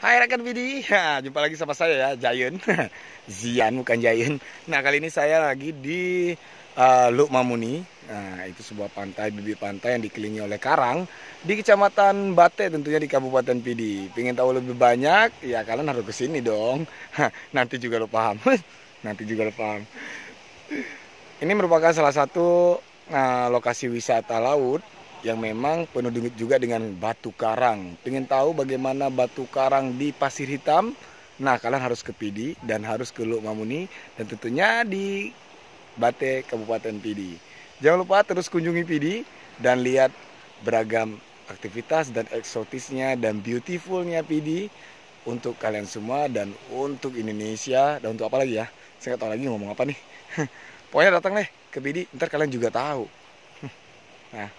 Hai rekan Vidi, jumpa lagi sama saya ya, Jayen. Zian bukan Jayen. Nah kali ini saya lagi di Lukmamuni. Nah itu sebuah pantai, bibir pantai yang dikelilingi oleh karang di Kecamatan Bate, tentunya di Kabupaten Pidi. Pengen tahu lebih banyak? Ya kalian harus ke sini dong. Nanti juga lo paham. Nanti juga lo paham. Ini merupakan salah satu lokasi wisata laut yang memang penuh juga dengan batu karang. Pengen tahu bagaimana batu karang di pasir hitam? Nah, kalian harus ke Pidi dan harus ke Lukmamuni dan tentunya di Bate, Kabupaten Pidi. Jangan lupa terus kunjungi Pidi dan lihat beragam aktivitas dan eksotisnya dan beautifulnya Pidi untuk kalian semua dan untuk Indonesia dan untuk apa lagi ya? Saya nggak tahu lagi ngomong apa nih. Pokoknya datang deh ke Pidi, ntar kalian juga tahu. Nah.